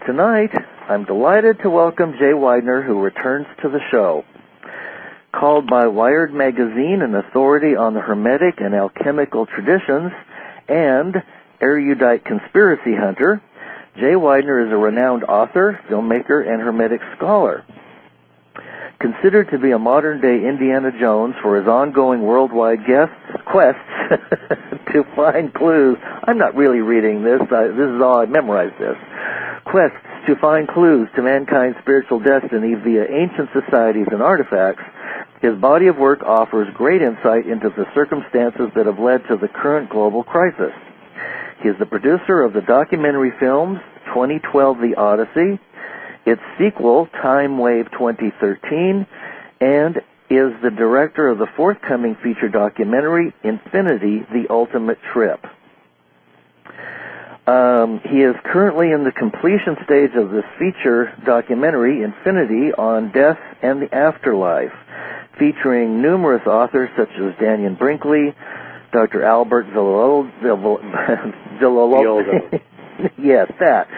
Tonight, I'm delighted to welcome Jay Weidner, who returns to the show. Called by Wired Magazine an authority on the Hermetic and alchemical traditions and erudite conspiracy hunter, Jay Weidner is a renowned author, filmmaker, and Hermetic scholar. Considered to be a modern-day Indiana Jones for his ongoing worldwide quests to find clues. I'm not really reading this. This is all I memorized this. Quests to find clues to mankind's spiritual destiny via ancient societies and artifacts, his body of work offers great insight into the circumstances that have led to the current global crisis. He is the producer of the documentary films 2012 The Odyssey, its sequel, Time Wave 2013, and is the director of the forthcoming feature documentary, Infinity, The Ultimate Trip. He is currently in the completion stage of this feature documentary, Infinity, on death and the afterlife, featuring numerous authors such as Daniel Brinkley, Dr. Albert Villoldo, yes, that,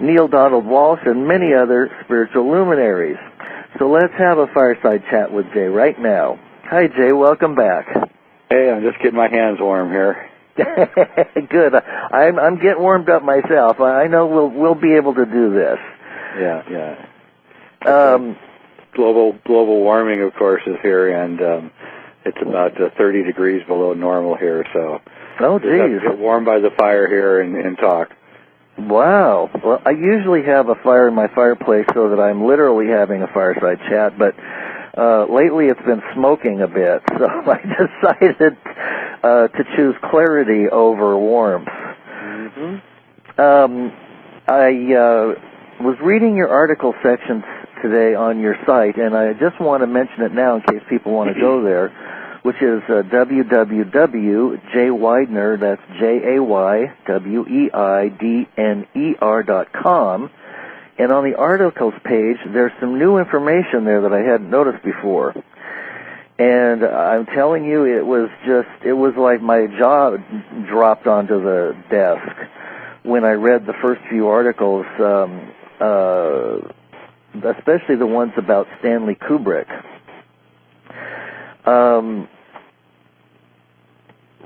Neil Donald Walsh, and many other spiritual luminaries. So let's have a fireside chat with Jay right now. Hi, Jay. Welcome back. Hey, I'm just getting my hands warm here. Good. I'm getting warmed up myself. I know we'll be able to do this. Yeah. Global warming, of course, is here, and it's about 30 degrees below normal here. So, oh, geez, get warm by the fire here and talk. Wow. Well, I usually have a fire in my fireplace so that I'm literally having a fireside chat, but lately it's been smoking a bit, so I decided to choose clarity over warmth. Mm-hmm. I was reading your article sections today on your site, and I just want to mention it now in case people want to go there, which is www.jayweidner, that's JAYWEIDNER.com. And on the articles page, there's some new information there that I hadn't noticed before. And I'm telling you, it was like my jaw dropped onto the desk when I read the first few articles, especially the ones about Stanley Kubrick.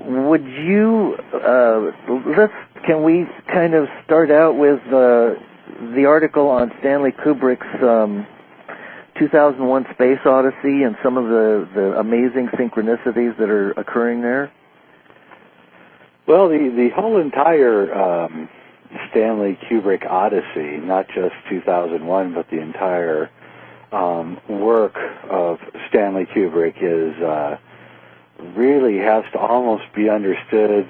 Would you, can we kind of start out with the article on Stanley Kubrick's 2001 Space Odyssey and some of the amazing synchronicities that are occurring there? Well, the whole entire Stanley Kubrick Odyssey, not just 2001, but the entire work of Stanley Kubrick is really has to almost be understood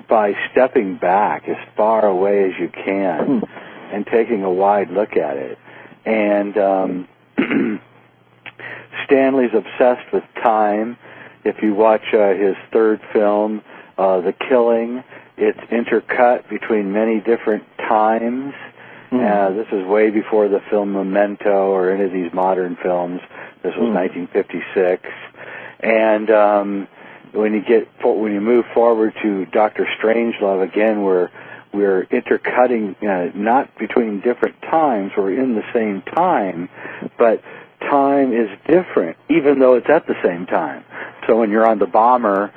by stepping back as far away as you can and taking a wide look at it. And Stanley's obsessed with time. If you watch his third film, The Killing, it's intercut between many different times. This is way before the film Memento or any of these modern films. This was 1956, and when you move forward to Dr. Strangelove, again, we're intercutting not between different times. We're in the same time, but time is different, even though it's at the same time. So when you're on the bomber,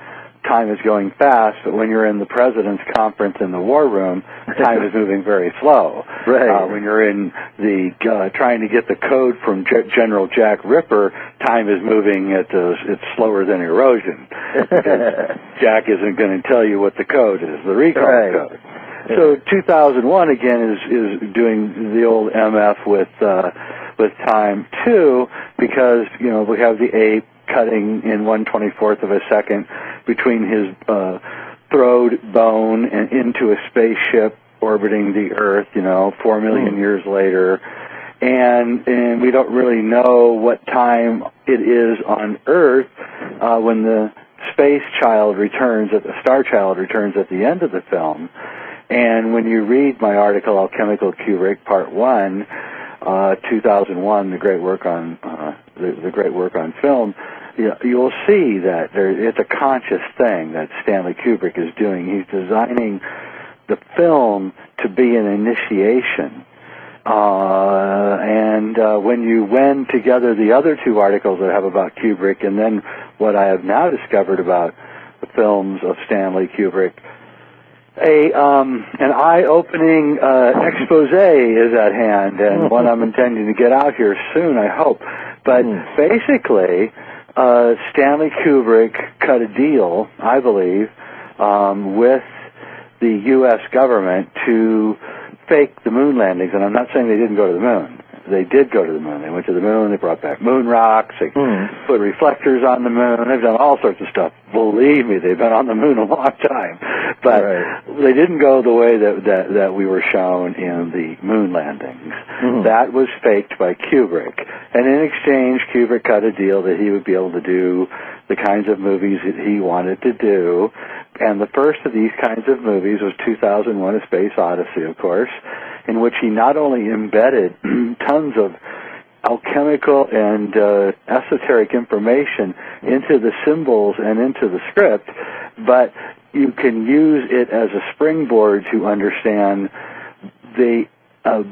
time is going fast, but when you're in the president's conference in the war room, time is moving very slow. Right. When you're in the trying to get the code from General Jack Ripper, time is moving it's slower than erosion. Because Jack isn't going to tell you what the code is, the recall code. So 2001 again is doing the old MF with time too, because we have the ape cutting in 1/24th of a second between his throat bone and into a spaceship orbiting the Earth, 4 million years later. And we don't really know what time it is on Earth when the space child returns, the star child returns at the end of the film. And when you read my article, Alchemical Kubrick, Part 1, 2001, the great work on film, you'll see that it's a conscious thing that Stanley Kubrick is doing. He's designing the film to be an initiation. When you wend together the other two articles that I have about Kubrick and then what I have now discovered about the films of Stanley Kubrick, an eye-opening expose is at hand, and one I'm intending to get out here soon, I hope. But basically, Stanley Kubrick cut a deal, I believe, with the U.S. government to fake the moon landings, and I'm not saying they didn't go to the moon. They did go to the moon. They went to the moon. They brought back moon rocks. They put reflectors on the moon. They've done all sorts of stuff. Believe me, they've been on the moon a long time. But they didn't go the way that we were shown in the moon landings. That was faked by Kubrick. And in exchange, Kubrick cut a deal that he would be able to do the kinds of movies that he wanted to do. And the first of these kinds of movies was 2001: A Space Odyssey, of course, in which he not only embedded tons of alchemical and esoteric information into the symbols and into the script, but you can use it as a springboard to understand the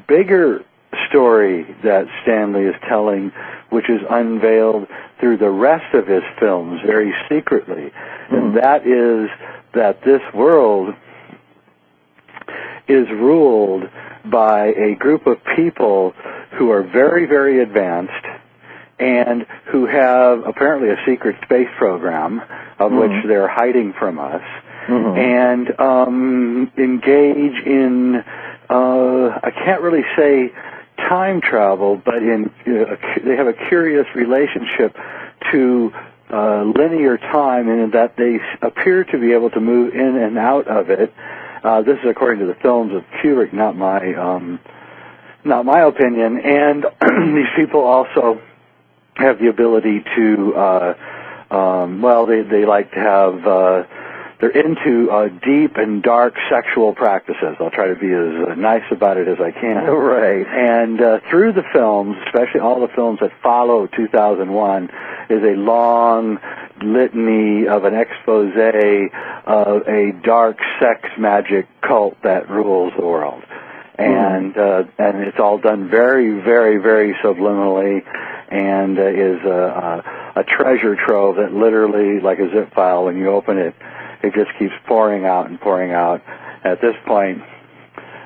bigger story that Stanley is telling, which is unveiled through the rest of his films very secretly. And that is that this world is ruled by a group of people who are very, very advanced and who have apparently a secret space program of which they're hiding from us, and engage in, I can't really say time travel, but they have a curious relationship to linear time, in that they appear to be able to move in and out of it. This is according to the films of Kubrick, not my opinion. And these people also have the ability to, they like to have, they're into deep and dark sexual practices. I'll try to be as nice about it as I can. Right. And through the films, especially all the films that follow 2001, is a long litany of an expose of a dark sex magic cult that rules the world. And it's all done very, very, very subliminally, and is a treasure trove that literally, like a zip file, when you open it, it just keeps pouring out and pouring out. At this point,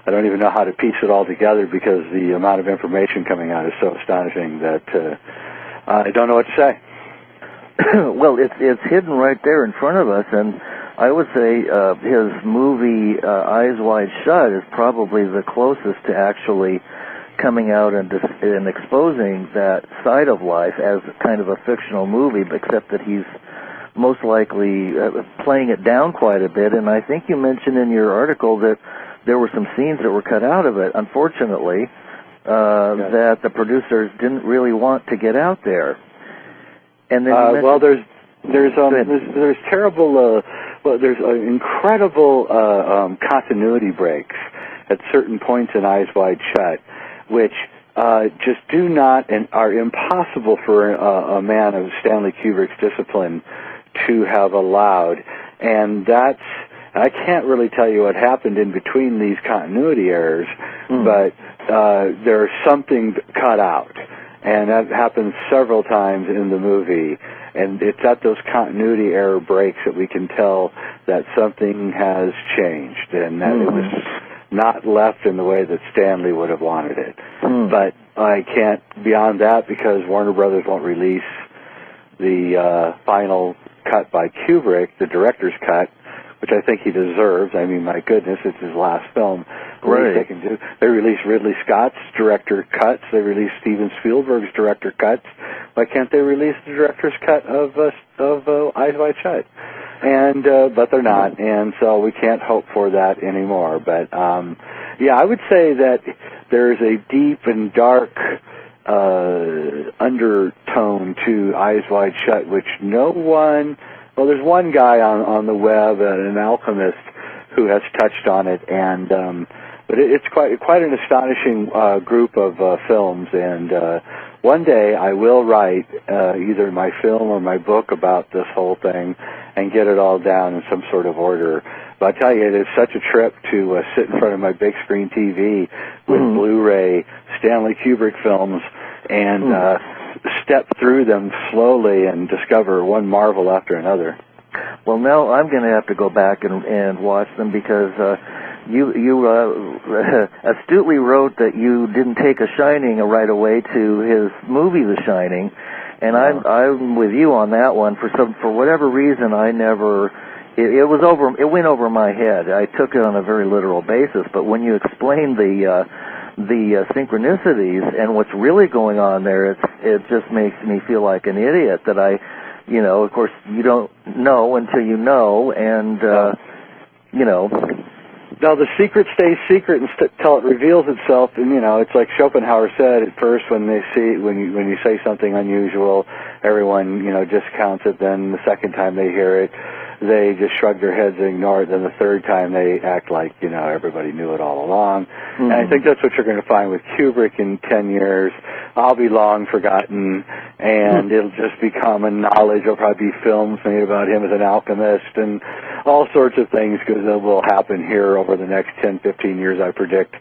I don't even know how to piece it all together because the amount of information coming out is so astonishing that I don't know what to say. Well, it's hidden right there in front of us, and I would say his movie Eyes Wide Shut is probably the closest to actually coming out and exposing that side of life as kind of a fictional movie, except that he's most likely playing it down quite a bit. And I think you mentioned in your article that there were some scenes that were cut out of it, unfortunately, that the producers didn't really want to get out there. And then there's terrible, there's incredible continuity breaks at certain points in Eyes Wide Shut, which just do not and are impossible for a man of Stanley Kubrick's discipline to have allowed. And I can't really tell you what happened in between these continuity errors, but there's something cut out. And that happens several times in the movie. And it's at those continuity error breaks that we can tell that something has changed and that it was not left in the way that Stanley would have wanted it. But I can't, beyond that, because Warner Brothers won't release the final cut by Kubrick, the director's cut, which I think he deserves. I mean, my goodness, it's his last film. Right. They can do. They released Ridley Scott's director cuts. They released Steven Spielberg's director cuts. Why can't they release the director's cut of Eyes Wide Shut? And but they're not, and so we can't hope for that anymore. But I would say that there's a deep and dark undertone to Eyes Wide Shut, which no one. Well, there's one guy on the web, an alchemist, who has touched on it, and but it's quite an astonishing group of films. And one day I will write either my film or my book about this whole thing and get it all down in some sort of order. But I tell you, it is such a trip to sit in front of my big screen TV with Blu-ray Stanley Kubrick films and step through them slowly and discover one marvel after another. Well, now I'm going to have to go back and watch them because you astutely wrote that you didn't take a Shining right away to his movie The Shining, and I'm with you on that one. For whatever reason, I never. It went over my head. I took it on a very literal basis. But when you explained the synchronicities and what's really going on there, it just makes me feel like an idiot that of course, you don't know until you know, and, No, the secret stays secret until it reveals itself, and, it's like Schopenhauer said at first when you say something unusual, everyone, discounts it, then the second time they hear it, they just shrug their heads and ignore it, then the third time they act like, everybody knew it all along. And I think that's what you're going to find with Kubrick in 10 years. I'll be long forgotten, and it'll just become a knowledge. There'll probably be films made about him as an alchemist and all sorts of things because it will happen here over the next 10, 15 years, I predict.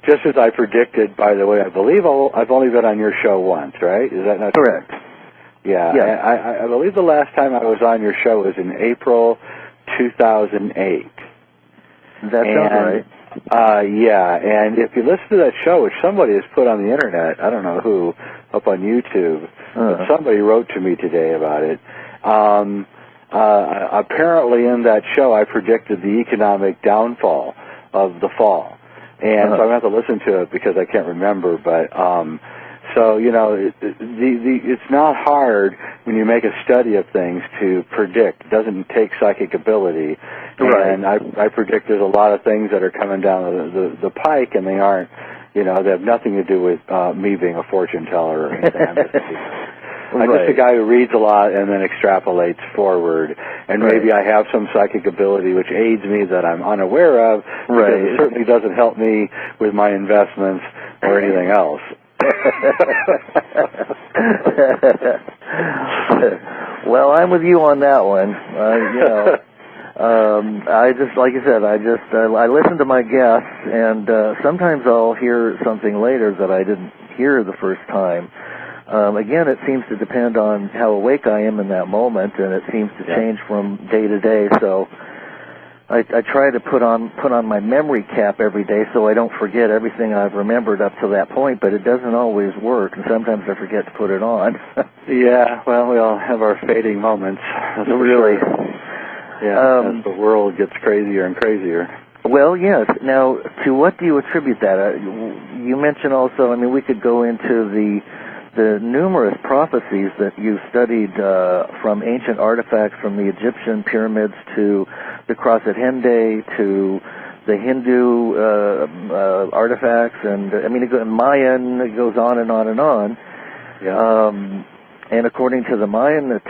Just as I predicted, by the way, I believe I've only been on your show once, right? Is that not correct? Yeah. I believe the last time I was on your show was in April 2008. That sounds right. Yeah, and if you listen to that show, which somebody has put on the internet, I don't know who, up on YouTube, but somebody wrote to me today about it. Apparently in that show I predicted the economic downfall of the fall. And so I'm going to have to listen to it because I can't remember, but so, it's not hard when you make a study of things to predict. It doesn't take psychic ability. Right. And I predict there's a lot of things that are coming down the pike, and they aren't, they have nothing to do with me being a fortune teller or anything. I'm just a guy who reads a lot and then extrapolates forward. And maybe I have some psychic ability which aids me that I'm unaware of, because it certainly doesn't help me with my investments or anything else. Well, I'm with you on that one. I just, like you said, I listen to my guests, and sometimes I'll hear something later that I didn't hear the first time. Again, it seems to depend on how awake I am in that moment, and it seems to change from day to day. So I try to put on my memory cap every day so I don't forget everything I've remembered up to that point, but it doesn't always work, and sometimes I forget to put it on. Yeah, well, we all have our fading moments. Really. Yeah, as the world gets crazier and crazier. Well, yes. Now, to what do you attribute that? You mentioned also, we could go into the numerous prophecies that you've studied from ancient artifacts from the Egyptian pyramids to the cross at Henday to the Hindu artifacts, and Mayan, it goes on and on and on. Yeah. And according to the Mayan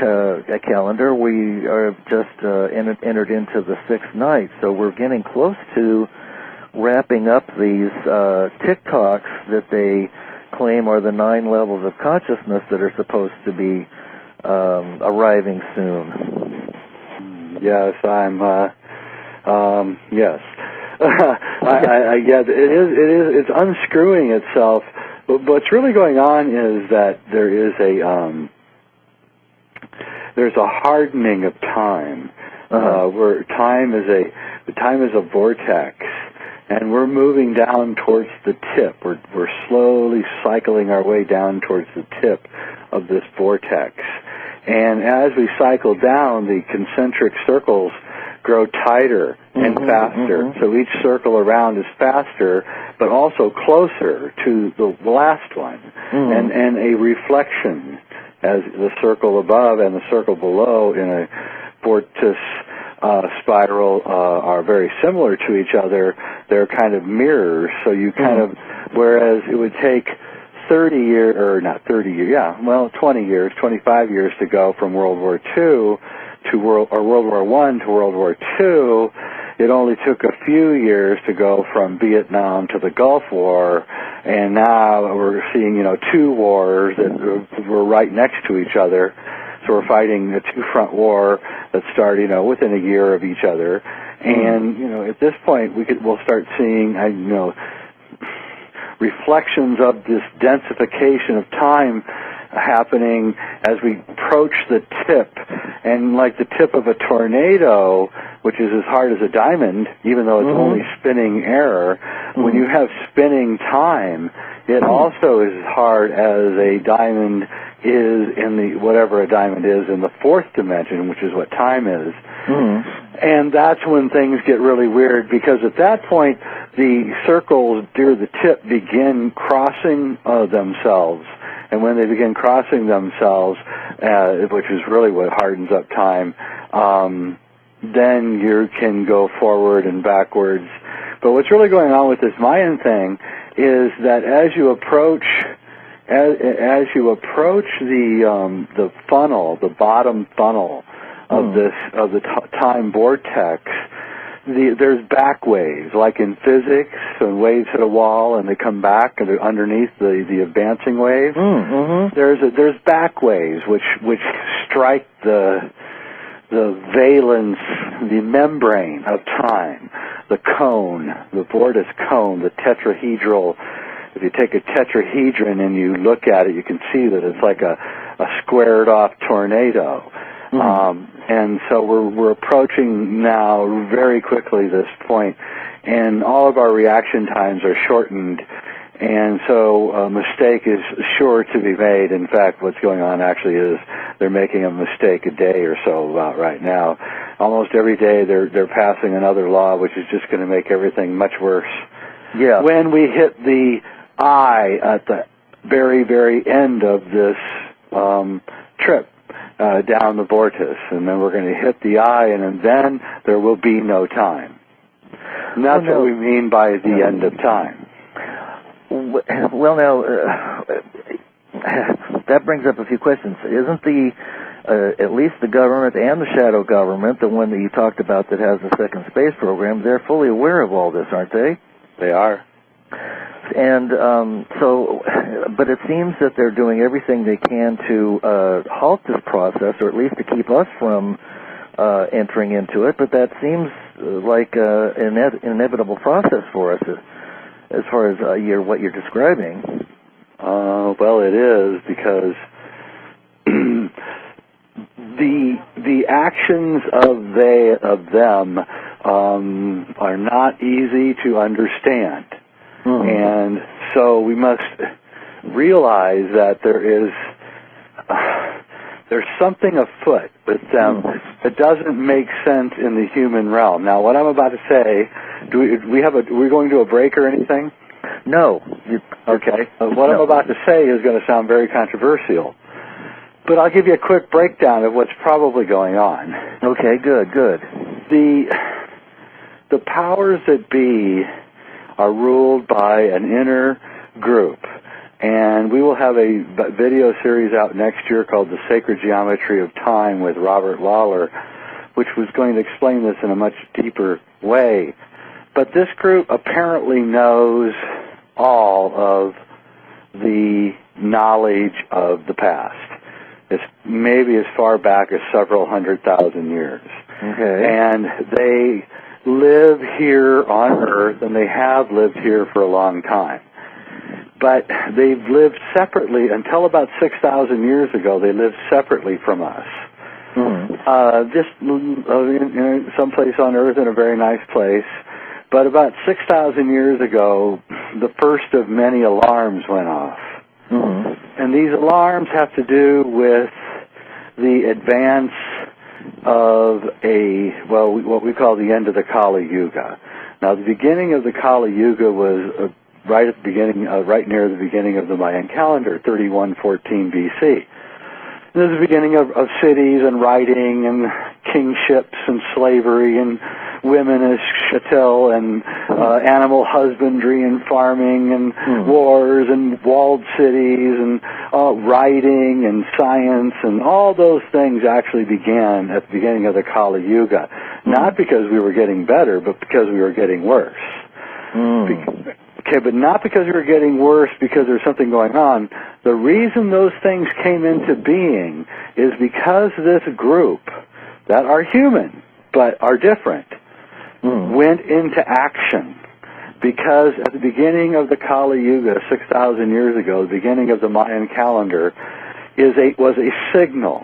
calendar, we are just entered into the sixth night, so we're getting close to wrapping up these TikToks that they claim are the 9 levels of consciousness that are supposed to be arriving soon. Yes, yes. It's unscrewing itself. But what's really going on is that there's a hardening of time, where time is a vortex. And we're moving down towards the tip. We're slowly cycling our way down towards the tip of this vortex. And as we cycle down, the concentric circles grow tighter and faster. So each circle around is faster, but also closer to the last one. And a reflection as the circle above and the circle below in a vortex spiral are very similar to each other. They're kind of mirrors, so you kind of, whereas it would take 20 years, 25 years to go from World War II to World War I to World War II, it only took a few years to go from Vietnam to the Gulf War, and now we're seeing, 2 wars that were right next to each other. So we're fighting a two-front war that started, within a year of each other. And, at this point, we'll start seeing, reflections of this densification of time happening as we approach the tip. And like the tip of a tornado, which is as hard as a diamond, even though it's only spinning air, when you have spinning time, it also is as hard as a diamond is in whatever a diamond is in the fourth dimension, which is what time is. And that's when things get really weird, because at that point, the circles near the tip begin crossing themselves. And when they begin crossing themselves, which is really what hardens up time, then you can go forward and backwards. But what's really going on with this Mayan thing is that as you approach the funnel, the bottom funnel of the time vortex, there's back waves, like in physics, when waves hit a wall and they come back and they're underneath the advancing wave. There's back waves which strike the valence, the membrane of time, the cone, the vortex cone, the tetrahedral. If you take a tetrahedron and you look at it, you can see that it's like a squared off tornado. And so we're approaching now very quickly this point, and all of our reaction times are shortened, and so a mistake is sure to be made. In fact, what's going on actually is they're making a mistake a day or so about right now. Almost every day they're passing another law, which is just going to make everything much worse. Yeah. When we hit the eye at the very, very end of this trip, down the vortex, and then we're going to hit the eye, and then there will be no time. And that's what we mean by the end of time. Well, now, that brings up a few questions. Isn't at least the government and the shadow government, the one that you talked about that has the second space program, they're fully aware of all this, aren't they? They are. And but it seems that they're doing everything they can to halt this process, or at least to keep us from entering into it. But that seems like an inevitable process for us, as far as what you're describing. Well, it is, because the actions of them are not easy to understand. And so we must realize that there's something afoot with them that doesn't make sense in the human realm. Now, what I'm about to say, we're going to a break or anything? No. Okay. What I'm about to say is going to sound very controversial, but I'll give you a quick breakdown of what's probably going on. Okay, good. The powers that be are ruled by an inner group. And we will have a video series out next year called The Sacred Geometry of Time with Robert Lawler, which was going to explain this in a much deeper way. But this group apparently knows all of the knowledge of the past. It's maybe as far back as several 100,000 years. Okay. And they live here on Earth, and they have lived here for a long time. But they've lived separately until about 6,000 years ago. They lived separately from us. Just in someplace on Earth, in a very nice place. But about 6,000 years ago, the first of many alarms went off. And these alarms have to do with the advance of what we call the end of the Kali Yuga. Now, the beginning of the Kali Yuga was right at the beginning, right near the beginning of the Mayan calendar, 3114 BC. This is the beginning of cities and writing and kingships and slavery and women as chattel and animal husbandry and farming and wars and walled cities and writing and science, and all those things actually began at the beginning of the Kali Yuga. Not because we were getting better, but because we were getting worse. Okay, but not because we were getting worse because there's something going on. The reason those things came into being is because this group that are human but are different went into action. Because at the beginning of the Kali Yuga, 6,000 years ago, the beginning of the Mayan calendar, was a signal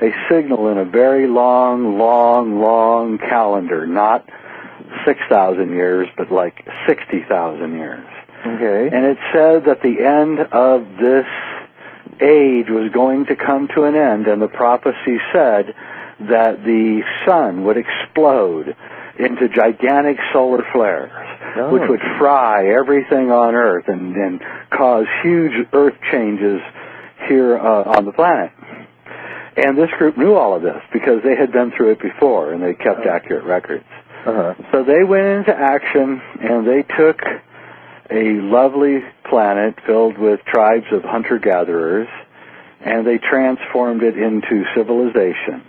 in a very long calendar, not 6,000 years, but like 60,000 years. Okay. And it said that the end of this age was going to come to an end, and the prophecy said that the sun would explode into gigantic solar flares, which would fry everything on Earth and cause huge Earth changes here on the planet. And this group knew all of this because they had been through it before, and they kept accurate records. So they went into action, and they took a lovely planet filled with tribes of hunter-gatherers, and they transformed it into civilization.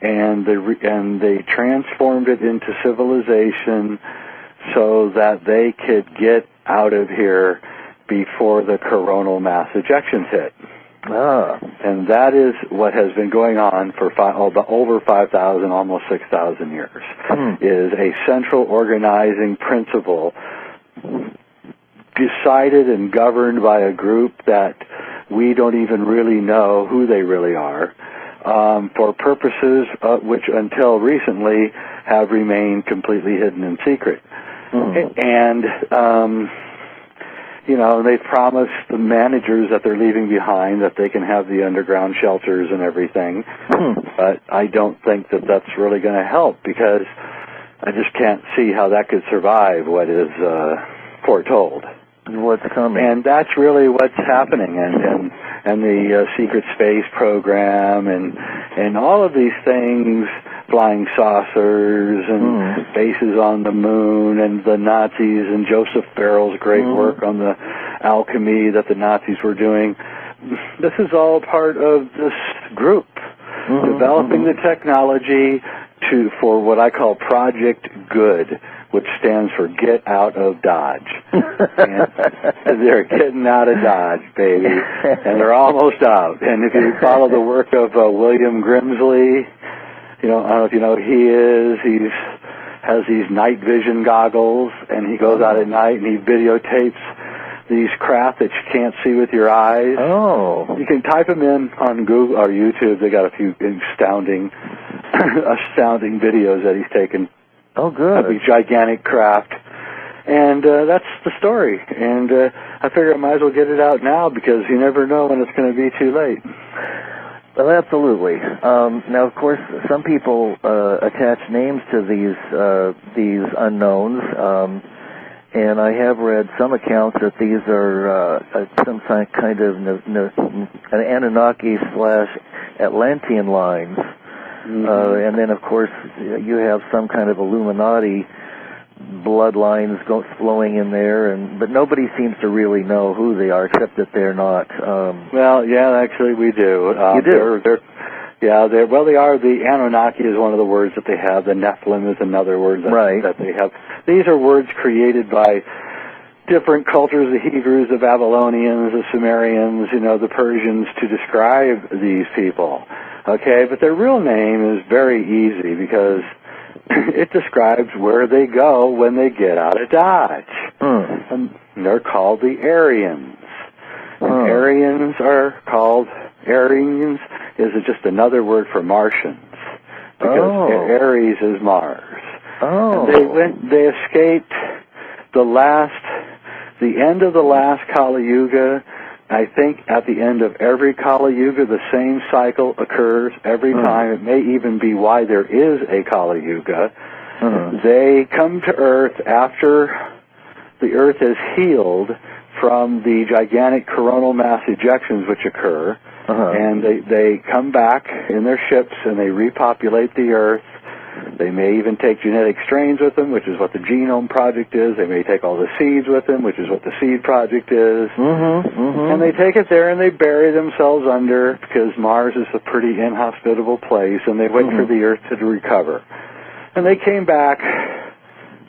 And they transformed it into civilization so that they could get out of here before the coronal mass ejections hit. And that is what has been going on for over 5,000, almost 6,000 years, is a central organizing principle decided and governed by a group that we don't even really know who they really are, for purposes which until recently have remained completely hidden in secret. And they've promised the managers that they're leaving behind that they can have the underground shelters and everything. But I don't think that that's really going to help, because I just can't see how that could survive what is foretold. What's coming. And that's really what's happening. And the secret space program and all of these things, flying saucers and bases on the moon, and the Nazis and Joseph Farrell's great work on the alchemy that the Nazis were doing. This is all part of this group, developing the technology for what I call Project Good, which stands for Get Out of Dodge. And they're getting out of Dodge, baby. And they're almost out. And if you follow the work of William Grimsley, I don't know if you know who he is. He has these night vision goggles, and he goes out at night and he videotapes these craft that you can't see with your eyes. You can type them in on Google or YouTube. They got a few astounding videos that he's taken. Good. Of these gigantic craft. And that's the story. And I figure I might as well get it out now, because you never know when it's going to be too late. Well, absolutely. Now, of course, some people attach names to these unknowns, and I have read some accounts that these are some kind of an Anunnaki/Atlantean lines. And then, of course, you have some kind of Illuminati bloodlines flowing in there, but nobody seems to really know who they are, except that they're not. Well, yeah, actually, we do. You do? They are. The Anunnaki is one of the words that they have. The Nephilim is another word that they have. These are words created by different cultures, the Hebrews, the Babylonians, the Sumerians, the Persians, to describe these people. Okay, but their real name is very easy, because it describes where they go when they get out of Dodge. And they're called the Aryans. Aryans is just another word for Martians, because Aries is Mars. And they escaped the end of the last Kali Yuga. I think at the end of every Kali Yuga, the same cycle occurs every time. It may even be why there is a Kali Yuga. They come to Earth after the Earth is healed from the gigantic coronal mass ejections which occur, and they come back in their ships and they repopulate the Earth. They may even take genetic strains with them, which is what the Genome Project is. They may take all the seeds with them, which is what the Seed Project is. And they take it there and they bury themselves under, because Mars is a pretty inhospitable place, and they wait for the Earth to recover. And they came back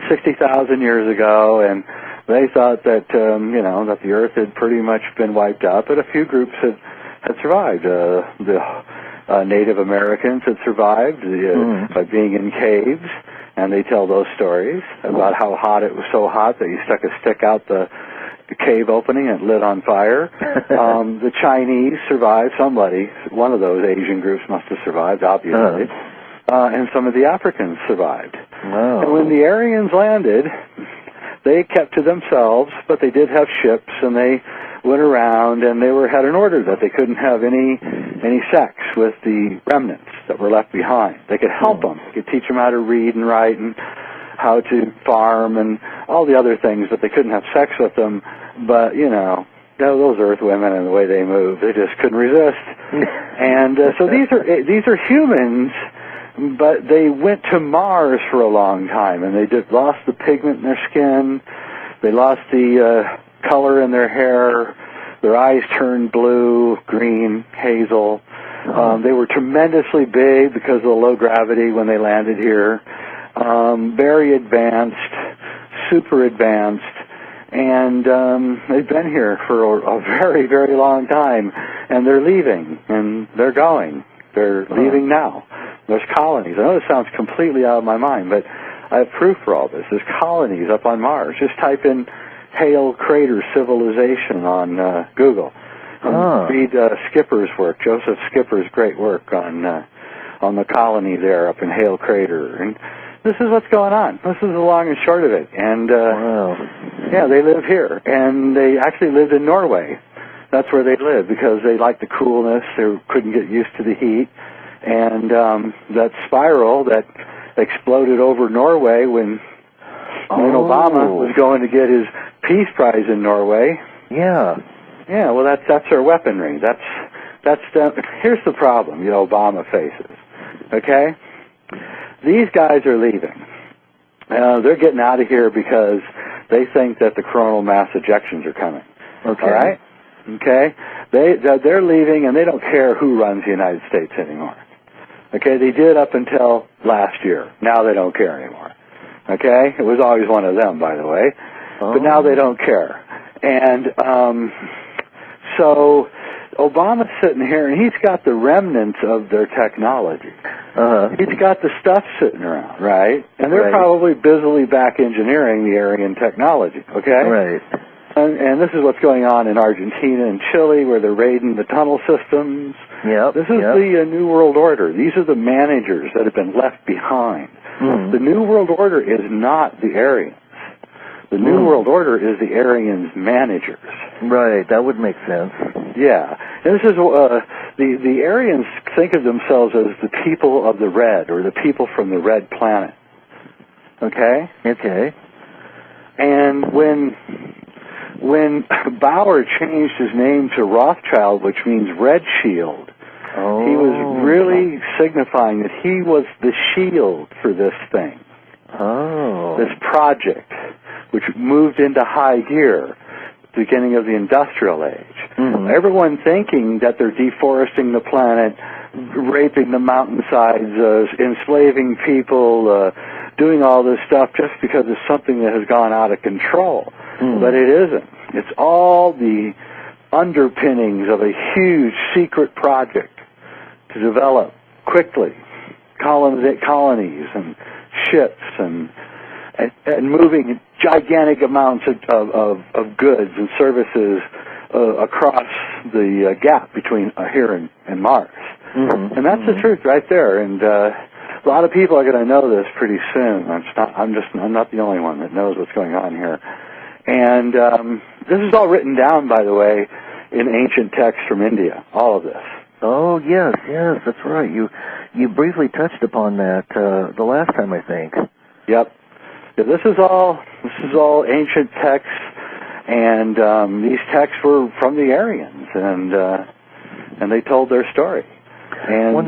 60,000 years ago, and They thought that that the Earth had pretty much been wiped out, but a few groups had survived. The Native Americans had survived by being in caves, and they tell those stories about how hot it was, so hot that you stuck a stick out the cave opening and it lit on fire. The Chinese survived. One of those Asian groups must have survived, obviously. And some of the Africans survived. Wow. And when the Aryans landed, they kept to themselves, but they did have ships, and they went around, and they had an order that they couldn't have any sex with the remnants that were left behind. They could help them. They could teach them how to read and write and how to farm and all the other things, but they couldn't have sex with them. But, those Earth women and the way they move, they just couldn't resist. And so these are humans, but they went to Mars for a long time, and they lost the pigment in their skin. They lost the color in their hair. Their eyes turned blue, green, hazel. They were tremendously big because of the low gravity when they landed here. Very advanced, super advanced, and they've been here for a very, very long time, and they're leaving, and they're going. They're leaving now. There's colonies. I know this sounds completely out of my mind, but I have proof for all this. There's colonies up on Mars. Just type in Hale Crater Civilization on Google. Read Skipper's work, Joseph Skipper's great work on the colony there up in Hale Crater. And this is what's going on. This is the long and short of it. And yeah, they live here. And they actually lived in Norway. That's where they lived because they liked the coolness. They couldn't get used to the heat. And that spiral that exploded over Norway when Obama was going to get his Peace Prize in Norway. Yeah. Yeah, well, that's their weaponry. Here's the problem Obama faces. Okay? These guys are leaving. They're getting out of here because they think that the coronal mass ejections are coming. Okay. All right? Okay? They're leaving, and they don't care who runs the United States anymore. Okay? They did up until last year. Now they don't care anymore. Okay? It was always one of them, by the way. But now they don't care. And so Obama's sitting here, and he's got the remnants of their technology. He's got the stuff sitting around, right? And they're probably busily back engineering the Aryan technology, okay? Right. And this is what's going on in Argentina and Chile, where they're raiding the tunnel systems. Yep. This is the New World Order. These are the managers that have been left behind. The New World Order is not the Aryans. The New World Order is the Aryans' managers. Right, that would make sense. Yeah. And this is, the Aryans think of themselves as the people of the red, or the people from the red planet. Okay? Okay. And when Bauer changed his name to Rothschild, which means Red Shield, he was really signifying that he was the shield for this thing. This project, which moved into high gear, beginning of the industrial age. Everyone thinking that they're deforesting the planet, raping the mountainsides, enslaving people, doing all this stuff just because it's something that has gone out of control. But it isn't. It's all the underpinnings of a huge secret project to develop quickly colonies and ships and moving gigantic amounts of goods and services across the gap between here and Mars. And that's the truth right there. And a lot of people are going to know this pretty soon. I'm not the only one that knows what's going on here. And this is all written down, by the way, in ancient texts from India. All of this. Oh yes, that's right. You briefly touched upon that the last time, I think. Yep. Yeah, this is all ancient texts, and these texts were from the Aryans, and they told their story. And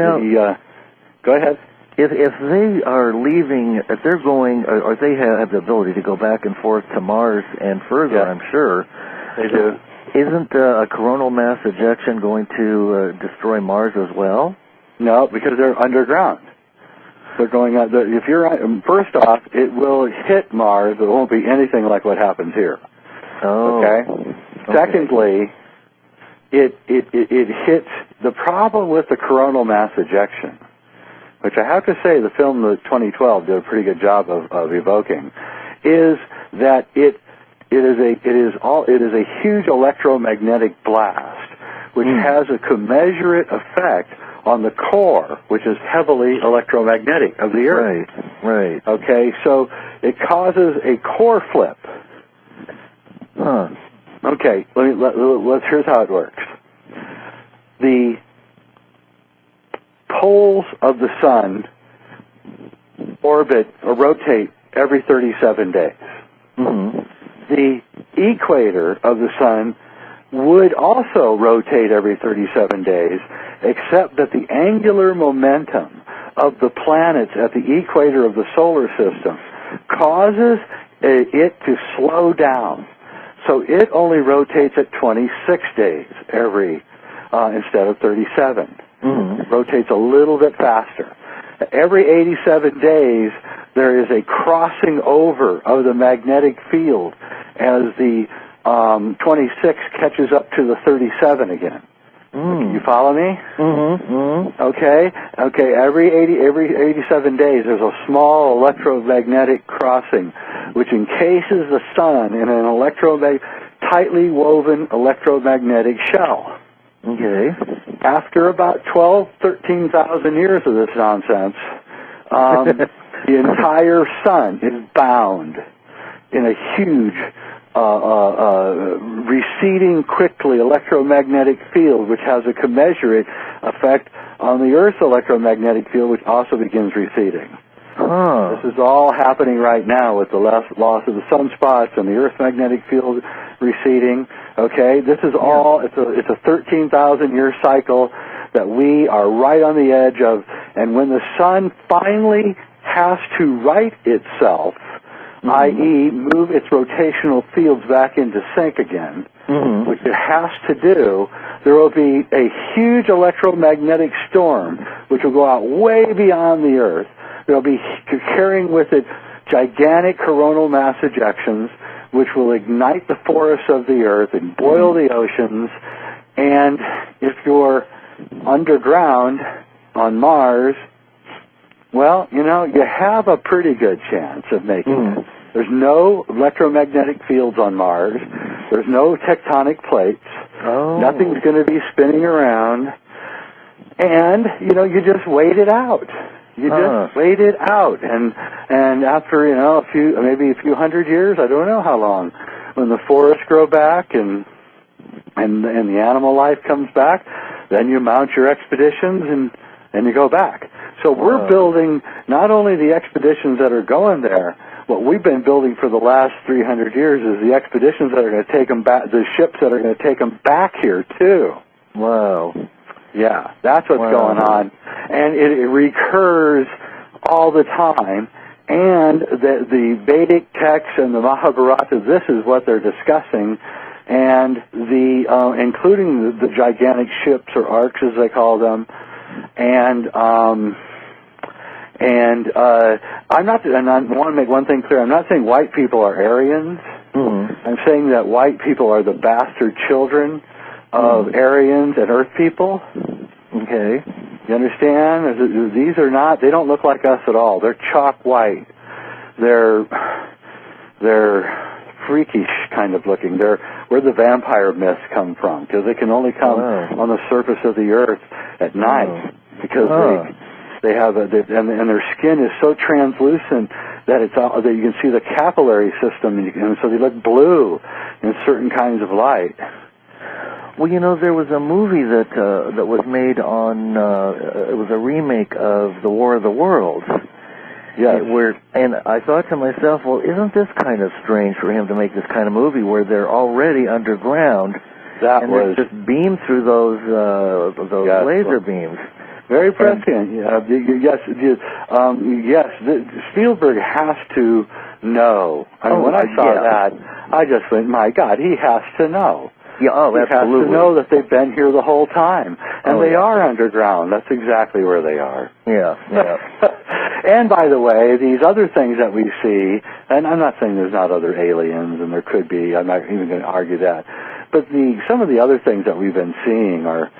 go ahead. If they are leaving, if they're going, or they have the ability to go back and forth to Mars and further, I'm sure they do. Isn't a coronal mass ejection going to destroy Mars as well? No, because they're underground. They're going out. If you're first off, it will hit Mars. It won't be anything like what happens here. Oh. Okay. Secondly, it hits the problem with the coronal mass ejection, which I have to say the film the 2012 did a pretty good job of evoking, is that it is a huge electromagnetic blast, which has a commensurate effect on the core, which is heavily electromagnetic of the Earth. Right. Okay, so it causes a core flip. Huh. Okay, here's how it works. The poles of the sun orbit or rotate every 37 days. Mm-hmm. The equator of the sun would also rotate every 37 days, except that the angular momentum of the planets at the equator of the solar system causes it to slow down. So it only rotates at 26 days instead of 37. Mm-hmm. It rotates a little bit faster. Every 87 days, there is a crossing over of the magnetic field as the 26 catches up to the 37 again. You follow me? Mm-hmm. Mm-hmm. Okay. Every 87 days, there's a small electromagnetic crossing, which encases the sun in an tightly woven electromagnetic shell. Okay. After about 13,000 years of this nonsense, the entire sun is bound in a huge, receding quickly electromagnetic field, which has a commensurate effect on the Earth's electromagnetic field, which also begins receding. Huh. This is all happening right now with the loss of the sunspots and the Earth's magnetic field receding. Okay, this is all. It's a 13,000-year cycle that we are right on the edge of. And when the sun finally has to right itself, i.e., move its rotational fields back into sync again, which it has to do, there will be a huge electromagnetic storm which will go out way beyond the Earth. They'll be carrying with it gigantic coronal mass ejections, which will ignite the forests of the Earth and boil the oceans. And if you're underground on Mars, well, you have a pretty good chance of making it. There's no electromagnetic fields on Mars. There's no tectonic plates. Oh. Nothing's going to be spinning around. And, you just wait it out. You just wait it out, and after maybe a few hundred years, I don't know how long, when the forests grow back and the animal life comes back, then you mount your expeditions and you go back. So we're building not only the expeditions that are going there. What we've been building for the last 300 years is the expeditions that are going to take them back, the ships that are going to take them back here too. Wow. Yeah, that's what's going on. And it recurs all the time. And the Vedic texts and the Mahabharata, this is what they're discussing. And including the gigantic ships or arcs, as they call them. And I want to make one thing clear. I'm not saying white people are Aryans. I'm saying that white people are the bastard children of Aryans and Earth people. Okay. You understand? These are not, they don't look like us at all. They're chalk white. They're freakish kind of looking. They're where the vampire myths come from, because they can only come on the surface of the Earth at night, because they have and their skin is so translucent that that you can see the capillary system, and so they look blue in certain kinds of light. Well, there was a movie that was made on. It was a remake of The War of the Worlds. Yes. And I thought to myself, well, isn't this kind of strange for him to make this kind of movie where they're already underground and they just beam through those laser beams? Very prescient. Yes. Spielberg has to know. I mean, when I saw that, I just went, my God, he has to know. Yeah, he has to know that they've been here the whole time. And they are underground. That's exactly where they are. Yeah. And by the way, these other things that we see, and I'm not saying there's not other aliens, and there could be, I'm not even going to argue that, but some of the other things that we've been seeing are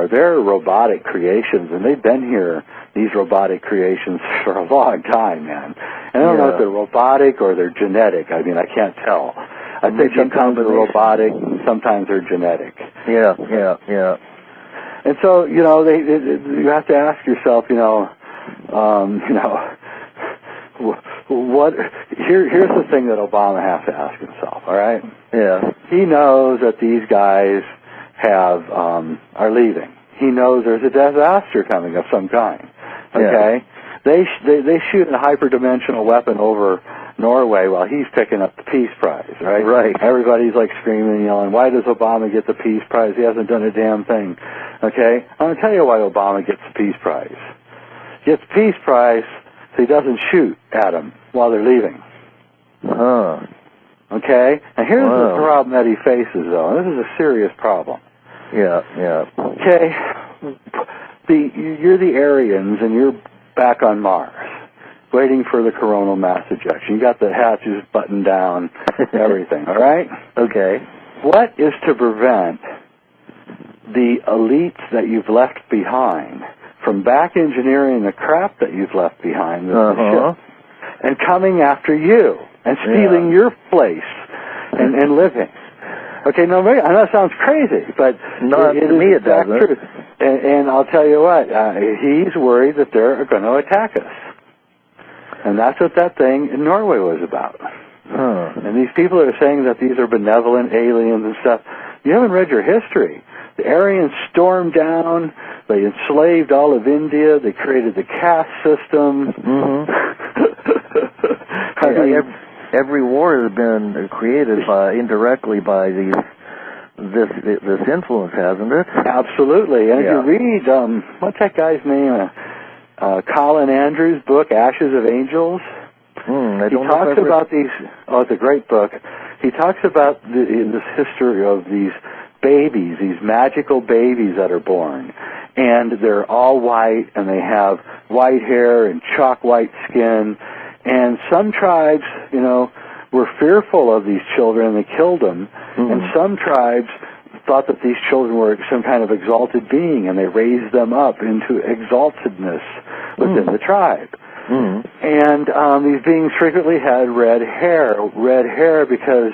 their robotic creations, and they've been here, these robotic creations, for a long time, man. And I don't know if they're robotic or they're genetic. I mean, I can't tell. I think sometimes they're robotic and sometimes they're genetic. Yeah. And so, you know, you have to ask yourself, here's the thing that Obama has to ask himself, all right? Yeah. He knows that these guys are leaving. He knows there's a disaster coming of some kind, okay? Yeah. They shoot a hyperdimensional weapon over Norway while he's picking up the Peace Prize, right? Right. Everybody's like screaming and yelling, why does Obama get the Peace Prize? He hasn't done a damn thing, okay? I'm going to tell you why Obama gets the Peace Prize. He gets the Peace Prize so he doesn't shoot at them while they're leaving. Huh. Okay? And here's the problem that he faces, though. This is a serious problem. Yeah. Okay? You're the Aryans, and you're back on Mars, waiting for the coronal mass ejection. You got the hatches buttoned down, everything, all right? Okay. What is to prevent the elites that you've left behind from back engineering the crap that you've left behind, the ship, and coming after you and stealing your place and living? Okay, no, I know it sounds crazy, but to me it doesn't. Truth. And I'll tell you what, he's worried that they're going to attack us. And that's what that thing in Norway was about. Huh. And these people are saying that these are benevolent aliens and stuff. You haven't read your history. The Aryans stormed down. They enslaved all of India. They created the caste system. Mm-hmm. Every war has been created indirectly by this influence, hasn't it? Absolutely. And if you read, what's that guy's name? Colin Andrews' book, Ashes of Angels. He talks about these. Oh, it's a great book. He talks about this history of these babies, these magical babies that are born, and they're all white, and they have white hair and chalk white skin. And some tribes, were fearful of these children, and they killed them. Mm-hmm. And some tribes thought that these children were some kind of exalted being, and they raised them up into exaltedness within the tribe. Mm-hmm. And these beings frequently had red hair because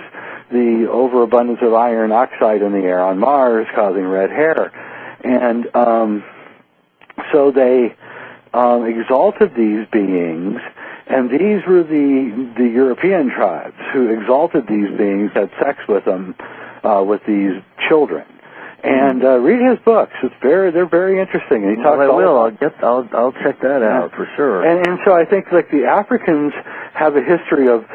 the overabundance of iron oxide in the air on Mars causing red hair. And so they exalted these beings, and these were the European tribes who exalted these beings, had sex with them, with these children. And read his books. They're very interesting. And he talks I'll check that out for sure. And so I think like the Africans have a history of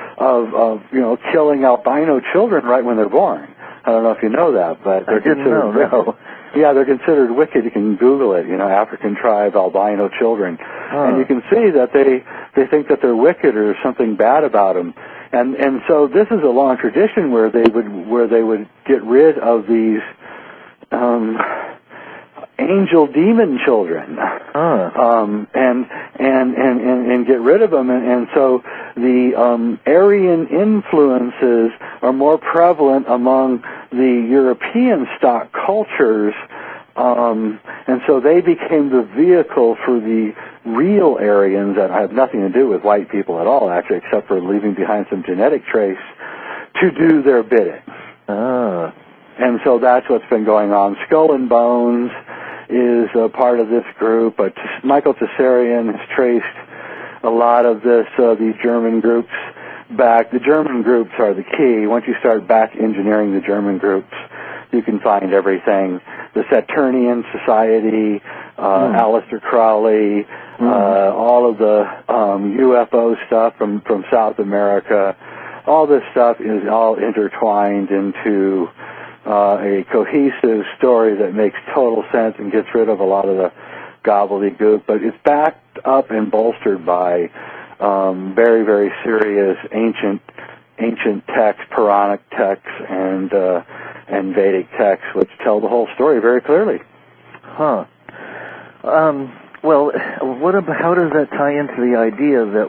killing albino children right when they're born. I don't know if you know that, but they're considered wicked. Yeah, they're considered wicked. You can Google it. African tribe albino children, and you can see that they think that they're wicked or there's something bad about them. And so this is a long tradition where they would get rid of these angel demon children, and get rid of them, and so the Aryan influences are more prevalent among the European stock cultures, and so they became the vehicle for the real Aryans that have nothing to do with white people at all, actually, except for leaving behind some genetic trace to do their bidding. And so that's what's been going on. Skull and Bones is a part of this group, but Michael Tsarian has traced a lot of these German groups back. The German groups are the key. Once you start back engineering the German groups, you can find everything. The Saturnian Society, Aleister Crowley, all of the UFO stuff from South America, all this stuff is all intertwined into a cohesive story that makes total sense and gets rid of a lot of the gobbledygook, but it's backed up and bolstered by very, very serious ancient texts, Puranic texts, and Vedic texts, which tell the whole story very clearly. Well, how does that tie into the idea that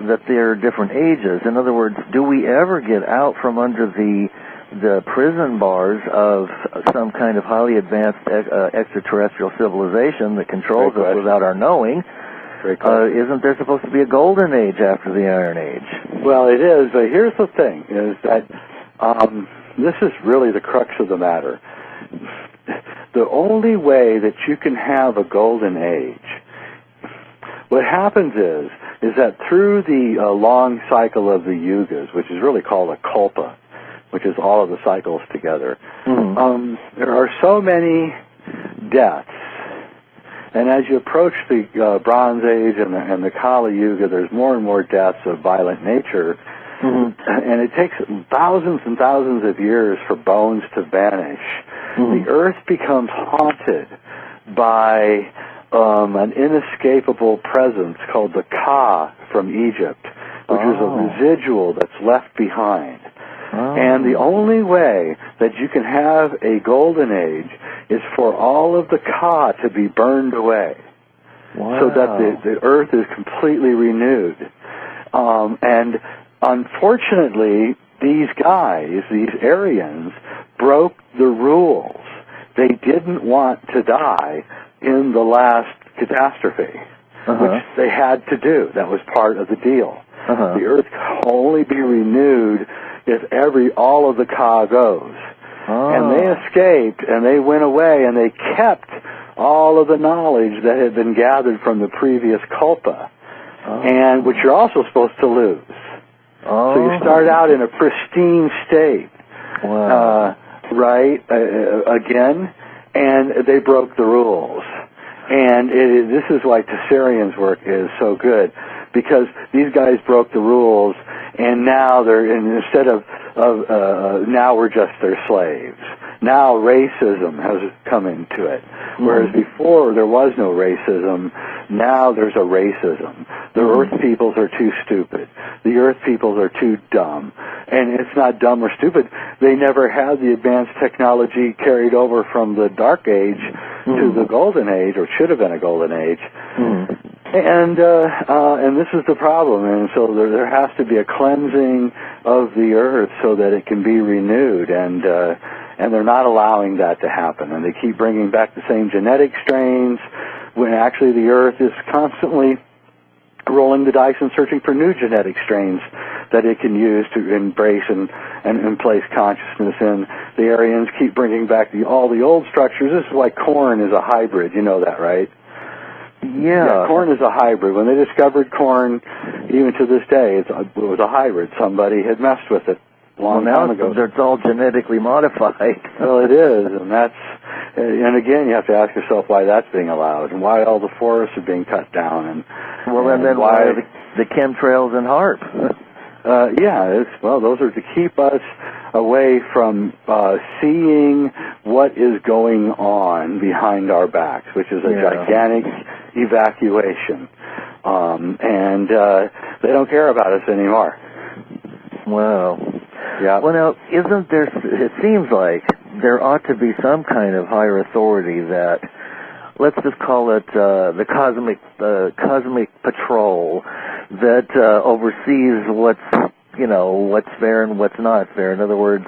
that there are different ages? In other words, do we ever get out from under the prison bars of some kind of highly advanced extraterrestrial civilization that controls us without our knowing? Isn't there supposed to be a golden age after the Iron Age? Well, it is, but here's the thing, is that this is really the crux of the matter. The only way that you can have a golden age, what happens is that through the long cycle of the yugas, which is really called a kalpa, which is all of the cycles together, there are so many deaths. And as you approach the Bronze Age and the Kali Yuga, there's more and more deaths of violent nature. And it takes thousands and thousands of years for bones to vanish. The earth becomes haunted by an inescapable presence called the Ka from Egypt, which is a residual that's left behind. And the only way that you can have a golden age is for all of the Ka to be burned away, so that the earth is completely renewed. And unfortunately, these guys, these Aryans, broke the rules. They didn't want to die in the last catastrophe, which they had to do. That was part of the deal. The earth can only be renewed if all of the Ka goes. And they escaped, and they went away, and they kept all of the knowledge that had been gathered from the previous kalpa, and which you're also supposed to lose. So you start out in a pristine state, again, and they broke the rules. And this is why Tessarian's work is so good, because these guys broke the rules, and now instead of now we're just their slaves. Now racism has come into it, whereas before there was no racism. Now there's a racism. The Earth peoples are too stupid. The Earth peoples are too dumb. And it's not dumb or stupid. They never had the advanced technology carried over from the Dark Age to the Golden Age, or should have been a Golden Age. And this is the problem. And so there has to be a cleansing of the Earth so that it can be renewed. And they're not allowing that to happen. And they keep bringing back the same genetic strains, when actually the Earth is constantly rolling the dice and searching for new genetic strains that it can use to embrace and place consciousness in. The Aryans keep bringing back all the old structures. This is why corn is a hybrid. You know that, right? Yeah, corn is a hybrid. When they discovered corn, even to this day, it was a hybrid. Somebody had messed with it a long time ago. It's all genetically modified. Well, it is, and again, you have to ask yourself why that's being allowed, and why all the forests are being cut down, and then why the chemtrails and HAARP. Those are to keep us away from seeing what is going on behind our backs, which is a gigantic evacuation, and they don't care about us anymore. Wow. Yeah. Well, now, isn't there? It seems like there ought to be some kind of higher authority that, let's just call it the cosmic patrol, that oversees what's fair and what's not fair. In other words,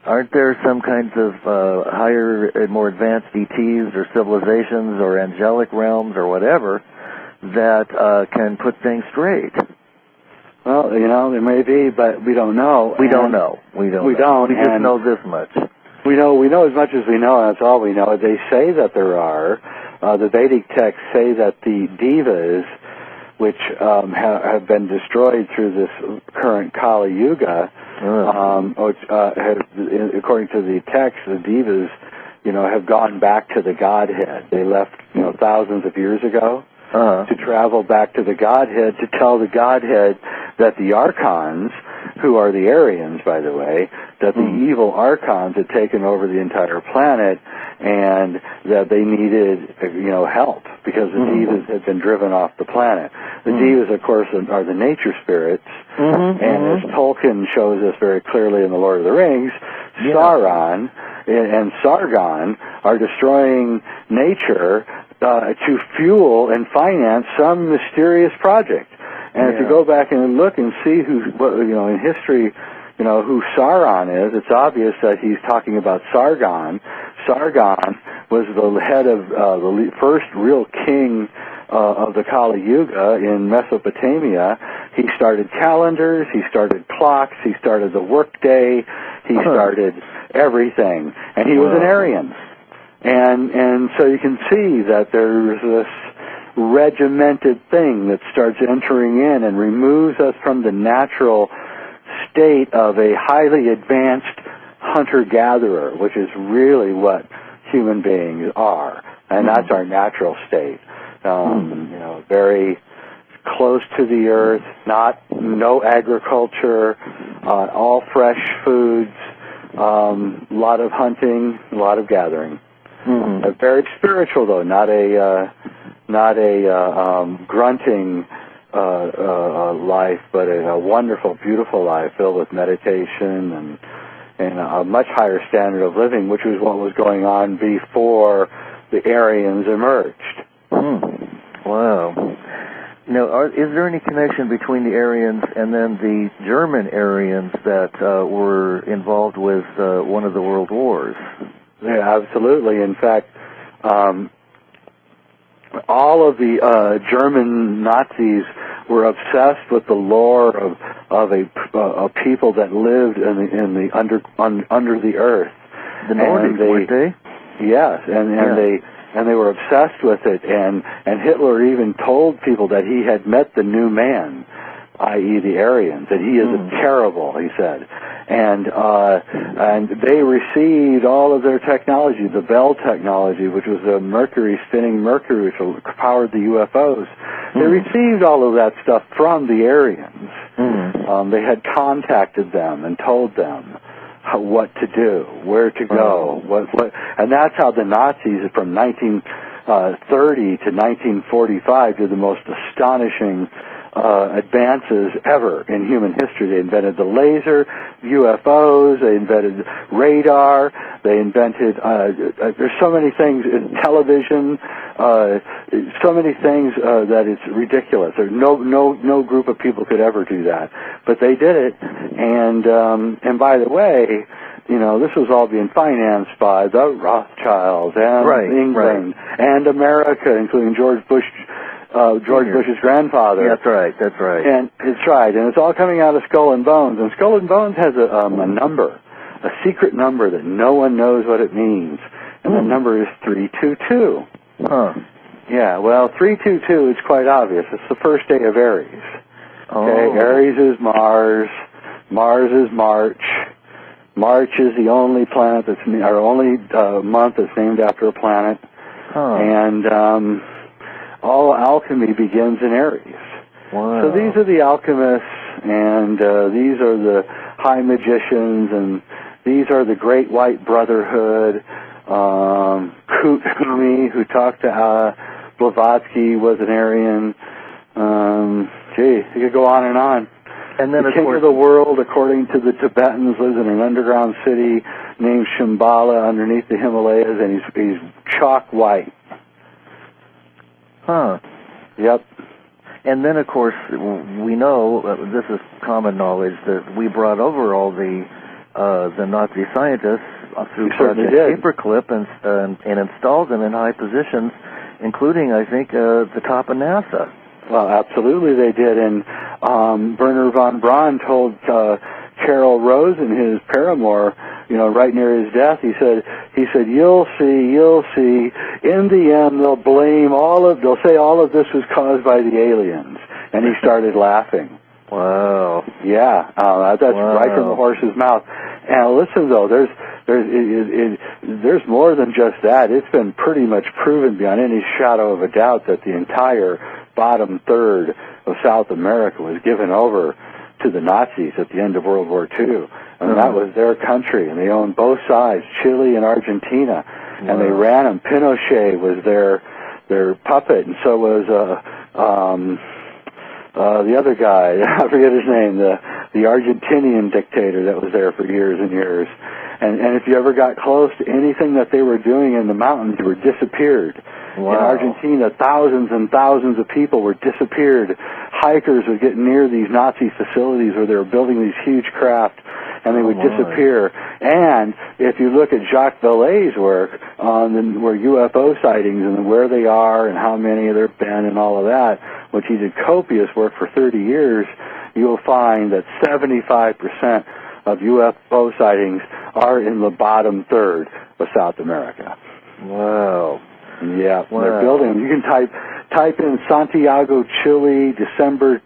aren't there some kinds of higher and more advanced ETs or civilizations or angelic realms or whatever that can put things straight? Well, there may be, but we don't know. We don't know. We just know this much. We know as much as we know, and that's all we know. They say that there are. The Vedic texts say that the divas, which have been destroyed through this current Kali Yuga, according to the text, the divas, have gone back to the Godhead. They left, thousands of years ago. To travel back to the Godhead, to tell the Godhead that the Archons, who are the Aryans, by the way, that the evil Archons had taken over the entire planet, and that they needed, help, because the Divas had been driven off the planet. The Divas, of course, are the nature spirits, and as Tolkien shows us very clearly in The Lord of the Rings, Sauron and Sargon are destroying nature to fuel and finance some mysterious project. And if you go back and look and see in history, who Sauron is, it's obvious that he's talking about Sargon. Sargon was the head of the first real king of the Kali Yuga in Mesopotamia. He started calendars, he started clocks, he started the workday, he started everything. And he was an Aryan. And so you can see that there's this regimented thing that starts entering in and removes us from the natural state of a highly advanced hunter-gatherer, which is really what human beings are. And that's our natural state. Very close to the earth, no agriculture, all fresh foods, a lot of hunting, a lot of gathering. Very spiritual, though, not a grunting life, but a wonderful, beautiful life filled with meditation and a much higher standard of living, which was what was going on before the Aryans emerged. Wow. Is there any connection between the Aryans and then the German Aryans that were involved with one of the world wars? Yeah, absolutely. In fact, all of the German Nazis were obsessed with the lore of a people that lived under the earth. The Nordics, weren't they? Yes, and they were obsessed with it. And Hitler even told people that he had met the new man, i.e. the Aryans, that he is terrible, he said. And they received all of their technology, the Bell technology, which was the spinning mercury, which powered the UFOs. They received all of that stuff from the Aryans. They had contacted them and told them what to do, where to go, and that's how the Nazis from 1930 to 1945 did the most astonishing advances ever in human history. They invented the laser, UFOs, they invented radar, they invented, there's so many things, television, so many things that it's ridiculous. There's no group of people could ever do that. But they did it, and by the way, this was all being financed by the Rothschilds and England and America, including George Bush's grandfather. That's right. And it's right, and it's all coming out of Skull and Bones. And Skull and Bones has a number, a secret number that no one knows what it means. And the number is 322. Yeah, well, 322 is quite obvious. It's the first day of Aries. Okay, Aries is Mars. Mars is March. March is the only planet only month that's named after a planet. And all alchemy begins in Aries. Wow. So these are the alchemists, and these are the high magicians, and these are the Great White Brotherhood. Kumi, who talked to Blavatsky, was an Aryan. You could go on and on. And then, the king of the world, according to the Tibetans, lives in an underground city named Shambhala underneath the Himalayas, and he's chalk white. Yep. And then, of course, we know, this is common knowledge, that we brought over all the Nazi scientists through Project Paperclip and installed them in high positions, including, I think, the top of NASA. Well, absolutely they did, and Wernher von Braun told Carol Rosen, his paramour, right near his death, he said, you'll see, in the end they'll say all of this was caused by the aliens. And he started laughing. Wow. Yeah, that's right from the horse's mouth. And listen, though, there's more than just that. It's been pretty much proven beyond any shadow of a doubt that the entire bottom third of South America was given over to the Nazis at the end of World War II. And that was their country, and they owned both sides, Chile and Argentina. And they ran them. Pinochet was their puppet, and so was the other guy, I forget his name, the Argentinian dictator that was there for years and years. And if you ever got close to anything that they were doing in the mountains, you were disappeared. In Argentina, thousands and thousands of people were disappeared. Hikers would get near these Nazi facilities where they were building these huge craft, and they would disappear. And if you look at Jacques Vallée's work on where UFO sightings and where they are and how many there have been and all of that, which he did copious work for 30 years, you'll find that 75% of UFO sightings are in the bottom third of South America. Wow. Yeah, they're building them. You can type in Santiago, Chile, December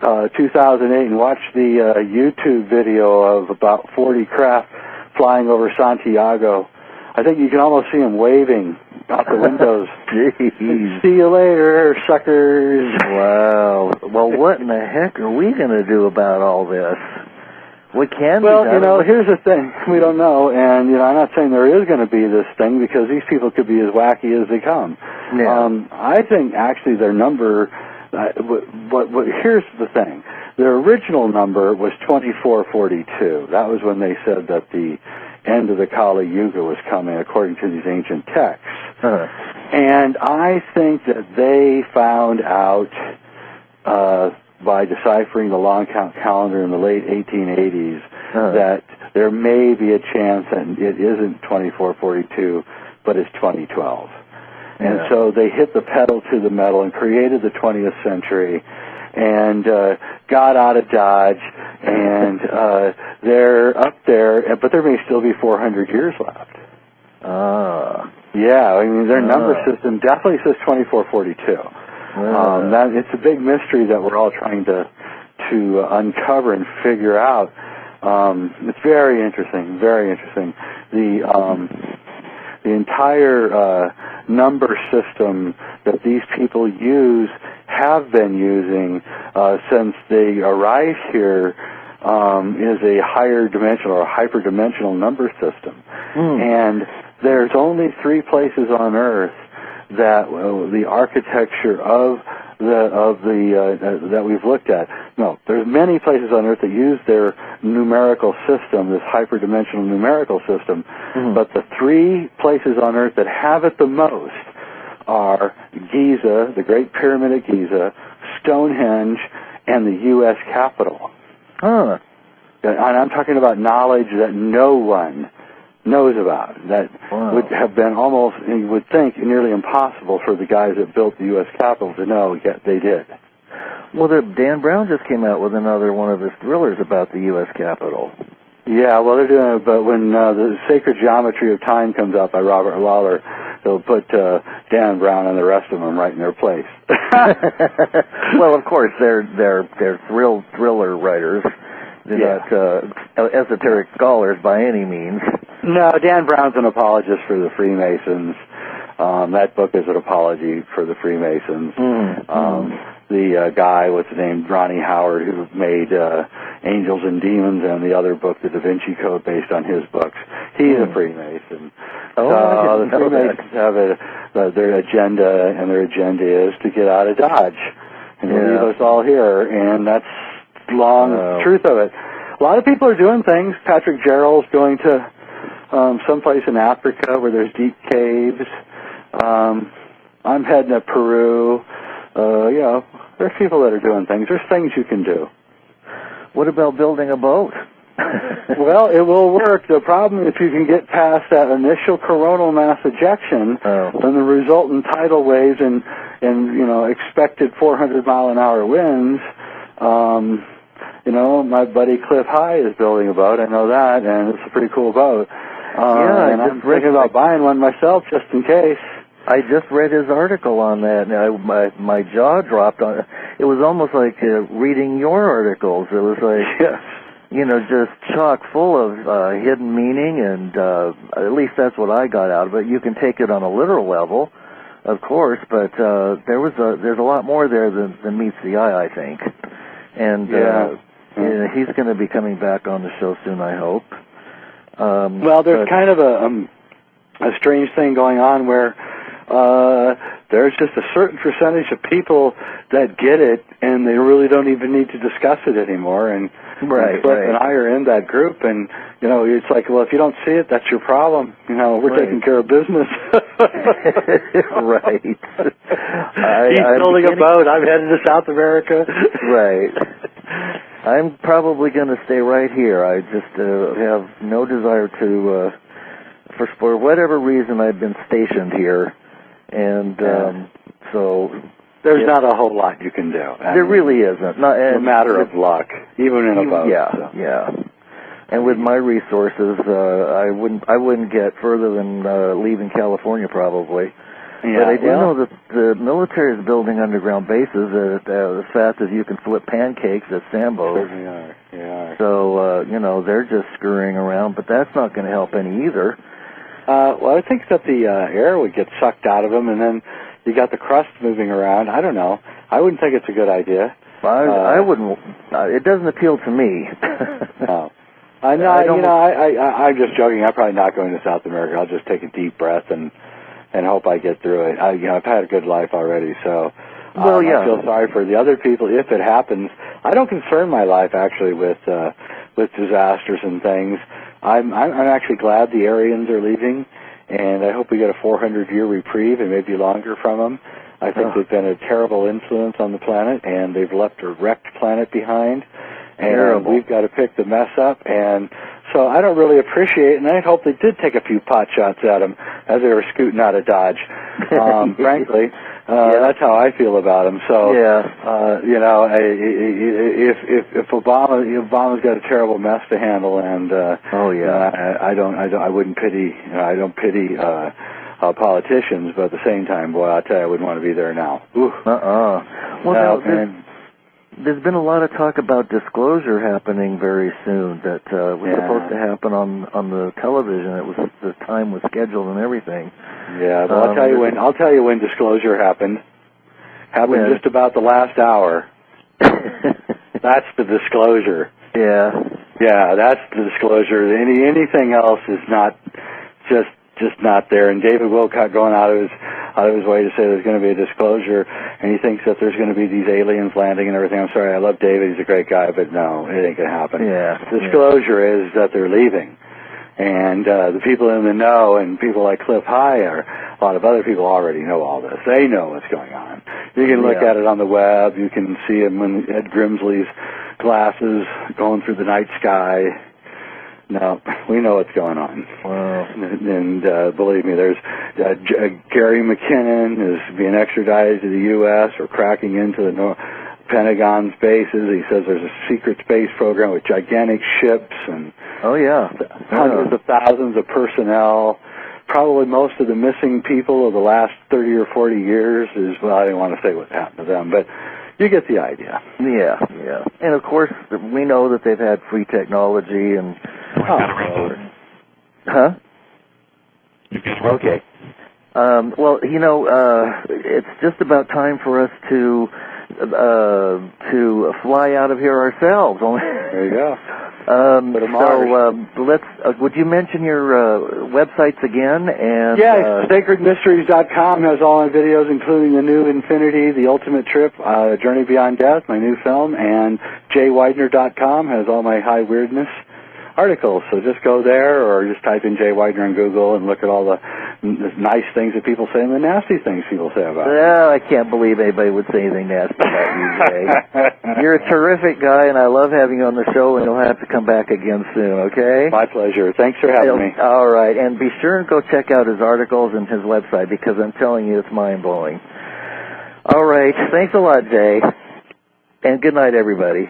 2008, and watch the YouTube video of about 40 craft flying over Santiago. I think you can almost see them waving out the windows. Jeez. See you later, suckers. Wow. Well, what in the heck are we going to do about all this? We can. Well, here's the thing. We don't know, and I'm not saying there is going to be this thing because these people could be as wacky as they come. Yeah. I think actually their number. Here's the thing. Their original number was 2442. That was when they said that the end of the Kali Yuga was coming, according to these ancient texts. Uh-huh. And I think that they found out by deciphering the long count calendar in the late 1880s that there may be a chance that it isn't 2442, but it's 2012. And so they hit the pedal to the metal and created the 20th century and got out of Dodge, and they're up there, but there may still be 400 years left. Yeah, I mean, their number system definitely says 2442. It's a big mystery that we're all trying to uncover and figure out. It's very interesting, very interesting. The entire number system that these people have been using since they arrived here is a higher dimensional or hyperdimensional number system. And there's only 3 places on Earth that the architecture that we've looked at. No, there's many places on Earth that use their numerical system, this hyperdimensional numerical system, but the 3 places on Earth that have it the most are Giza, the Great Pyramid of Giza, Stonehenge, and the U.S. Capitol. And I'm talking about knowledge that no one knows about, that would have been almost, you would think, nearly impossible for the guys that built the U.S. Capitol to know, yet they did. Well, Dan Brown just came out with another one of his thrillers about the U.S. Capitol. Yeah, well, they're doing it, but when the Sacred Geometry of Time comes out by Robert Lawler, they'll put Dan Brown and the rest of them right in their place. Well, of course, they're thriller writers. They're not esoteric scholars by any means. No, Dan Brown's an apologist for the Freemasons. That book is an apology for the Freemasons. The guy, what's his name, Ronnie Howard, who made Angels and Demons and the other book, The Da Vinci Code, based on his books, he's a Freemason. The Freemasons have their agenda, and their agenda is to get out of Dodge and leave us all here, and that's the truth of it. A lot of people are doing things. Patrick Gerald's going to someplace in Africa where there's deep caves. I'm heading to Peru. There's people that are doing things. There's things you can do. What about building a boat? Well, it will work. The problem, if you can get past that initial coronal mass ejection, then the resultant tidal waves and expected 400-mile-an-hour winds. My buddy Cliff High is building a boat. I know that, and it's a pretty cool boat. And I'm thinking about buying one myself just in case. I just read his article on that, and my jaw dropped on it. It was almost like reading your articles. It was like, just chock full of hidden meaning, and at least that's what I got out of it. You can take it on a literal level, of course, but there's a lot more there than meets the eye, I think. And he's going to be coming back on the show soon, I hope. Well, there's kind of a strange thing going on where there's just a certain percentage of people that get it, and they really don't even need to discuss it anymore. And Cliff and I are in that group, and it's like, well, if you don't see it, that's your problem. We're taking care of business. Right. He's building a boat. I'm headed to South America. Right. I'm probably going to stay right here. I just have no desire to, for whatever reason, I've been stationed here, and so there's not a whole lot you can do. There really isn't. It's a matter of luck, even in a boat. Yeah, so. yeah. And with my resources, I wouldn't get further than leaving California probably. Yeah, but I do know that the military is building underground bases as fast as you can flip pancakes at Sambo's. Certainly are. They are. So, they're just scurrying around, but that's not going to help any either. Well, I think that the air would get sucked out of them, and then you got the crust moving around. I don't know. I wouldn't think it's a good idea. I wouldn't. It doesn't appeal to me. No. I'm just joking. I'm probably not going to South America. I'll just take a deep breath and hope I get through it. I've had a good life already, so I feel sorry for the other people if it happens. I don't concern my life actually with disasters and things. I'm actually glad the Aryans are leaving, and I hope we get a 400-year reprieve and maybe longer from them. I think they've been a terrible influence on the planet, and they've left a wrecked planet behind. And we've got to pick the mess up, and so I don't really appreciate it, and I hope they did take a few pot shots at them as they were scooting out of Dodge. Frankly, that's how I feel about them. So, if Obama's got a terrible mess to handle, and I wouldn't pity. I don't pity politicians, but at the same time, boy, I'll tell you, I wouldn't want to be there now. Well, there's been a lot of talk about disclosure happening very soon. That was supposed to happen on the television. The time was scheduled and everything. Yeah, well, I'll tell you when disclosure happened. Happened just about the last hour. That's the disclosure. Yeah, that's the disclosure. Anything else is not just not there. And David Wilcock going out of his way to say there's going to be a disclosure, and he thinks that there's going to be these aliens landing and everything. I'm sorry, I love David, he's a great guy, but no, it ain't going to happen. Disclosure is that they're leaving. And the people in the know, and people like Cliff High, or a lot of other people already know all this. They know what's going on. You can look at it on the web. You can see him in Ed Grimsley's glasses going through the night sky. No, we know what's going on. Wow. And believe me, there's Gary McKinnon is being extradited to the U.S. for cracking into the Pentagon's bases. He says there's a secret space program with gigantic ships and hundreds of thousands of personnel. Probably most of the missing people of the last 30 or 40 years is, well, I didn't want to say what happened to them, but you get the idea. Yeah. And of course, we know that they've had free technology and... Huh? Okay. Well, it's just about time for us to fly out of here ourselves. There you go. Would you mention your websites again? And sacredmysteries.com has all my videos, including the new Infinity, The Ultimate Trip, Journey Beyond Death, my new film, and jwidener.com has all my high weirdness articles. So just go there, or just type in Jay Widener on Google and look at all the nice things that people say and the nasty things people say about it. Well, I can't believe anybody would say anything nasty about you, Jay. You're a terrific guy, and I love having you on the show, and you'll have to come back again soon, okay? My pleasure. Thanks for having me. All right, and be sure and go check out his articles and his website, because I'm telling you, it's mind-blowing. All right, thanks a lot, Jay, and good night, everybody.